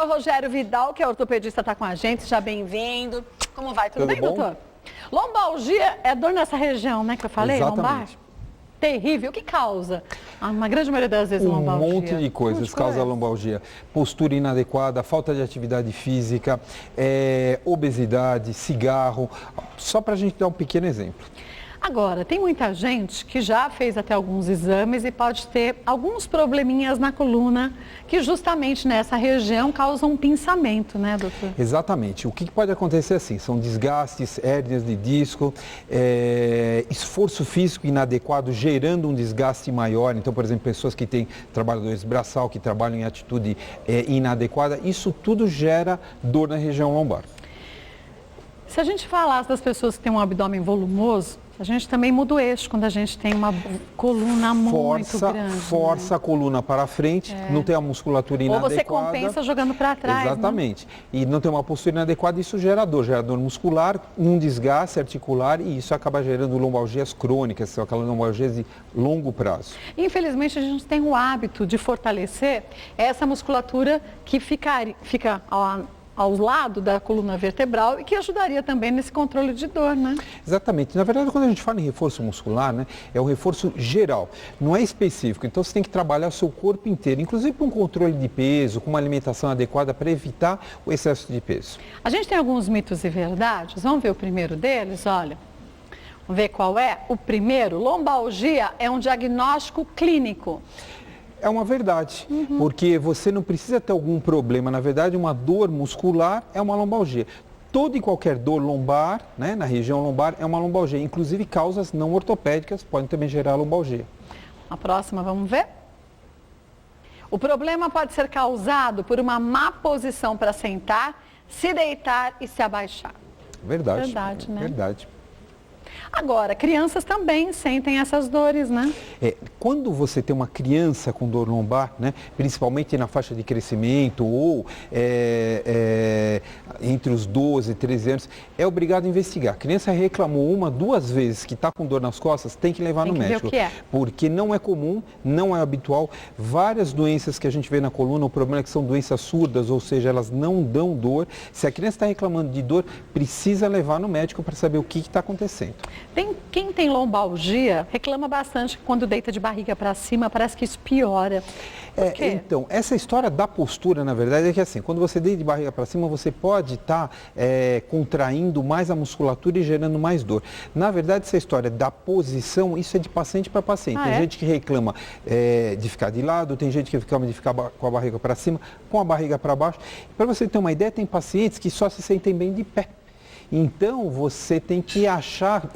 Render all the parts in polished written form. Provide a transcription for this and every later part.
Doutor Rogério Vidal, que é ortopedista, está com a gente. Seja bem-vindo. Como vai? Tudo bem, bom? doutor? Lombalgia é dor nessa região, né, que eu falei? Exatamente. Lombar? Terrível. O que causa? Na grande maioria das vezes, lombalgia. Um monte de coisas causa lombalgia. Postura inadequada, falta de atividade física, obesidade, cigarro. Só para a gente dar um pequeno exemplo. Agora, tem muita gente que já fez até alguns exames e pode ter alguns probleminhas na coluna que justamente nessa região causam um pinçamento, né, doutor? Exatamente. O que pode acontecer assim? São desgastes, hérnias de disco, esforço físico inadequado gerando um desgaste maior. Então, por exemplo, pessoas que têm trabalhadores braçal, que trabalham em atitude inadequada, isso tudo gera dor na região lombar. Se a gente falasse das pessoas que têm um abdômen volumoso, a gente também muda o eixo quando a gente tem uma coluna muito grande. Força a coluna para frente, não tem a musculatura inadequada. Ou você compensa jogando para trás. Exatamente. Né? E não tem uma postura inadequada, isso gera dor muscular, um desgaste articular e isso acaba gerando lombalgias crônicas, são aquelas lombalgias de longo prazo. Infelizmente, a gente tem o hábito de fortalecer essa musculatura que fica ao lado da coluna vertebral e que ajudaria também nesse controle de dor, né? Exatamente. Na verdade, quando a gente fala em reforço muscular, né, é um reforço geral, não é específico. Então, você tem que trabalhar o seu corpo inteiro, inclusive com um controle de peso, com uma alimentação adequada para evitar o excesso de peso. A gente tem alguns mitos e verdades. Vamos ver o primeiro deles? Olha, vamos ver qual é? O primeiro, lombalgia é um diagnóstico clínico. É uma verdade, porque você não precisa ter algum problema. Na verdade, uma dor muscular é uma lombalgia. Toda e qualquer dor lombar, né, na região lombar, é uma lombalgia. Inclusive, causas não ortopédicas podem também gerar lombalgia. A próxima, vamos ver? O problema pode ser causado por uma má posição para sentar, se deitar e se abaixar. Verdade. Verdade, né? Verdade. Agora, crianças também sentem essas dores, né? Quando você tem uma criança com dor lombar, né, principalmente na faixa de crescimento ou entre os 12 e 13 anos, é obrigado a investigar. A criança reclamou 1, 2 vezes que está com dor nas costas, tem que levar no médico. Ver o que é. Porque não é comum, não é habitual. Várias doenças que a gente vê na coluna, o problema é que são doenças surdas, ou seja, elas não dão dor. Se a criança está reclamando de dor, precisa levar no médico para saber o que está acontecendo. Quem tem lombalgia reclama bastante que quando deita de barriga para cima, parece que isso piora. Por quê? Então, essa história da postura, na verdade, é que assim, quando você deita de barriga para cima, você pode estar contraindo mais a musculatura e gerando mais dor. Na verdade, essa história da posição, isso é de paciente para paciente. Tem gente que reclama de ficar de lado, tem gente que reclama de ficar com a barriga para cima, com a barriga para baixo. Para você ter uma ideia, tem pacientes que só se sentem bem de pé. Então, você tem que achar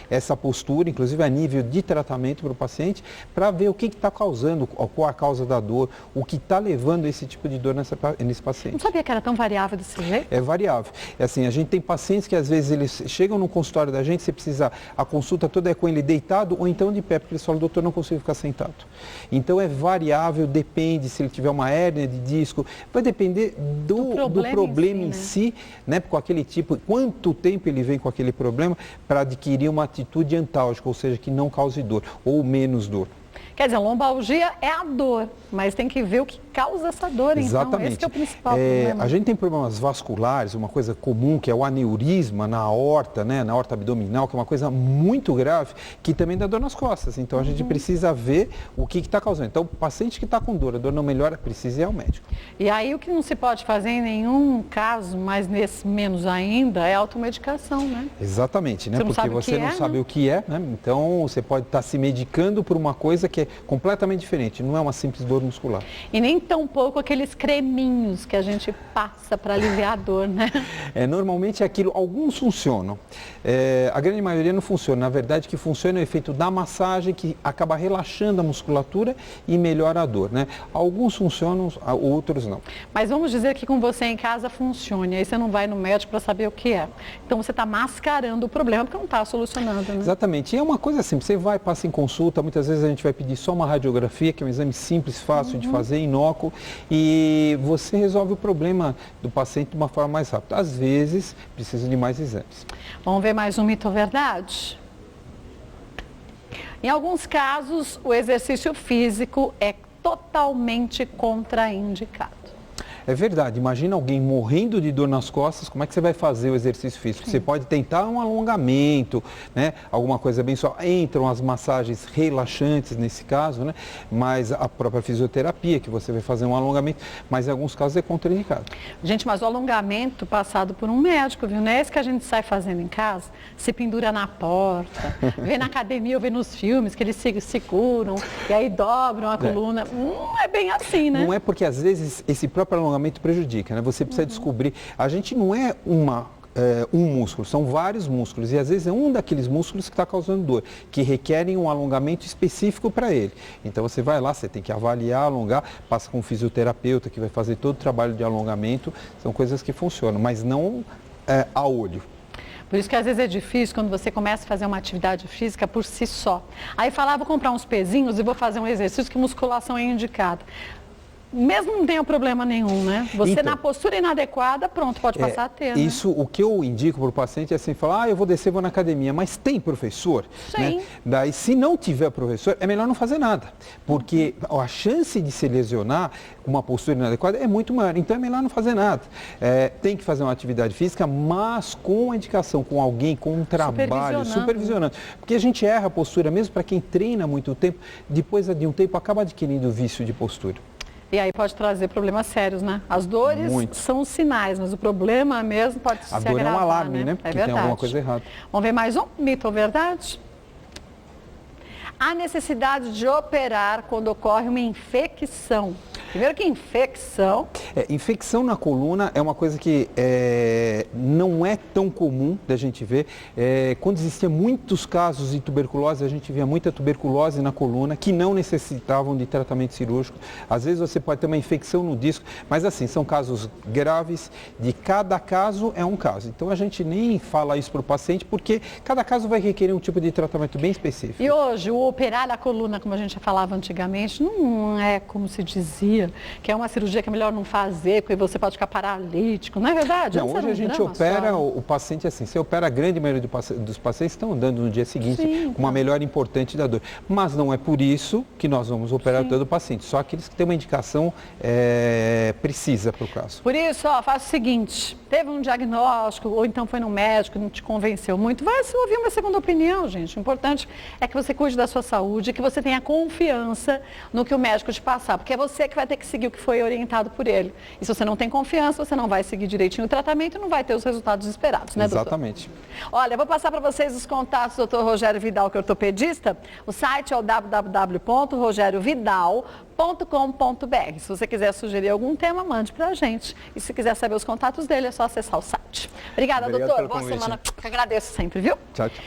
essa postura, inclusive a nível de tratamento para o paciente, para ver o que está causando, qual a causa da dor, o que está levando esse tipo de dor nesse paciente. Não sabia que era tão variável desse jeito? É variável. Assim, a gente tem pacientes que às vezes eles chegam no consultório da gente, você precisa, a consulta toda é com ele deitado ou então de pé, porque eles falam, doutor, não consigo ficar sentado. Então, é variável, depende se ele tiver uma hérnia de disco, vai depender do problema em si, né, com aquele tipo, quanto tempo ele vem com aquele problema para adquirir uma atitude antálgica, ou seja, que não cause dor ou menos dor. Quer dizer, a lombalgia é a dor, mas tem que ver o que causa essa dor, Exatamente. Então. Esse que é o principal problema. A gente tem problemas vasculares, uma coisa comum que é o aneurisma na aorta, né, na aorta abdominal, que é uma coisa muito grave, que também dá dor nas costas. Então, a gente precisa ver o que está causando. Então, o paciente que está com dor, a dor não melhora, precisa ir ao médico. E aí, o que não se pode fazer em nenhum caso, mas nesse menos ainda, é automedicação, né? Exatamente, né? Você Porque você não sabe o que é, né? Então, você pode estar se medicando por uma coisa que é completamente diferente, não é uma simples dor muscular. E nem tão pouco aqueles creminhos que a gente passa para aliviar a dor, né? Normalmente aquilo, alguns funcionam, a grande maioria não funciona. Na verdade, o que funciona é o efeito da massagem, que acaba relaxando a musculatura e melhora a dor, né? Alguns funcionam, outros não. Mas vamos dizer que com você em casa funcione, aí você não vai no médico para saber o que é. Então você está mascarando o problema porque não está solucionando, né? Exatamente. E é uma coisa assim, você vai, passa em consulta, muitas vezes a gente vai pedir só uma radiografia, que é um exame simples, fácil de fazer, inócuo, e você resolve o problema do paciente de uma forma mais rápida. Às vezes, precisa de mais exames. Vamos ver mais um mito ou verdade? Em alguns casos, o exercício físico é totalmente contraindicado. É verdade, imagina alguém morrendo de dor nas costas, como é que você vai fazer o exercício físico? Sim. Você pode tentar um alongamento, né? Alguma coisa bem só. Entram as massagens relaxantes nesse caso, né? Mas a própria fisioterapia, que você vai fazer um alongamento, mas em alguns casos é contraindicado. Gente, mas o alongamento passado por um médico, viu? Não é esse que a gente sai fazendo em casa, se pendura na porta, vê na academia ou vê nos filmes que eles se curam e aí dobram a coluna. Não é bem assim, né? Não é porque às vezes esse próprio alongamento prejudica, né? Você precisa descobrir, a gente não é um músculo, são vários músculos e às vezes é um daqueles músculos que está causando dor, que requerem um alongamento específico para ele. Então você vai lá, você tem que avaliar, alongar, passa com um fisioterapeuta que vai fazer todo o trabalho de alongamento, são coisas que funcionam, mas não a olho. Por isso que às vezes é difícil quando você começa a fazer uma atividade física por si só. Aí falar, vou comprar uns pezinhos e vou fazer um exercício que musculação é indicada. Mesmo não tenha problema nenhum, né? Você então, na postura inadequada, pronto, pode passar a ter, né? Isso, o que eu indico para o paciente é assim, falar, eu vou descer, vou na academia, mas tem professor? Sim. Né? Daí, se não tiver professor, é melhor não fazer nada, porque a chance de se lesionar com uma postura inadequada é muito maior, então é melhor não fazer nada. Tem que fazer uma atividade física, mas com a indicação, com alguém, com um trabalho, supervisionando. Porque a gente erra a postura, mesmo para quem treina muito tempo, depois de um tempo acaba adquirindo vício de postura. E aí pode trazer problemas sérios, né? As dores são os sinais, mas o problema mesmo pode se agravar, a dor é um alarme, né? É que verdade. Tem alguma coisa errada. Vamos ver mais um mito ou verdade? Há necessidade de operar quando ocorre uma infecção. Primeiro que infecção... Infecção na coluna é uma coisa que não é tão comum da gente ver. Quando existiam muitos casos de tuberculose, a gente via muita tuberculose na coluna que não necessitavam de tratamento cirúrgico. Às vezes você pode ter uma infecção no disco, mas assim, são casos graves, de cada caso é um caso. Então a gente nem fala isso para o paciente, porque cada caso vai requerer um tipo de tratamento bem específico. E hoje, o operar a coluna, como a gente falava antigamente, não é como se dizia, que é uma cirurgia que é melhor não fazer, porque você pode ficar paralítico, não é verdade? Não, hoje a gente opera o paciente assim, você opera a grande maioria dos pacientes estão andando no dia seguinte com uma melhora importante da dor. Mas não é por isso que nós vamos operar todo o paciente, só aqueles que têm uma indicação precisa para o caso. Por isso, faça o seguinte, teve um diagnóstico, ou então foi no médico, não te convenceu muito, vai se ouvir uma segunda opinião, gente. O importante é que você cuide da sua saúde, que você tenha confiança no que o médico te passar, porque é você que vai ter que seguir o que foi orientado por ele. E se você não tem confiança, você não vai seguir direitinho o tratamento e não vai ter os resultados esperados, né, doutor? Exatamente. Olha, eu vou passar para vocês os contatos do Dr. Rogério Vidal, que é ortopedista. O site é o www.rogeriovidal.com.br. Se você quiser sugerir algum tema, mande para a gente. E se quiser saber os contatos dele, é só acessar o site. Obrigada, doutor. Boa semana. Eu agradeço sempre, viu? Tchau, tchau.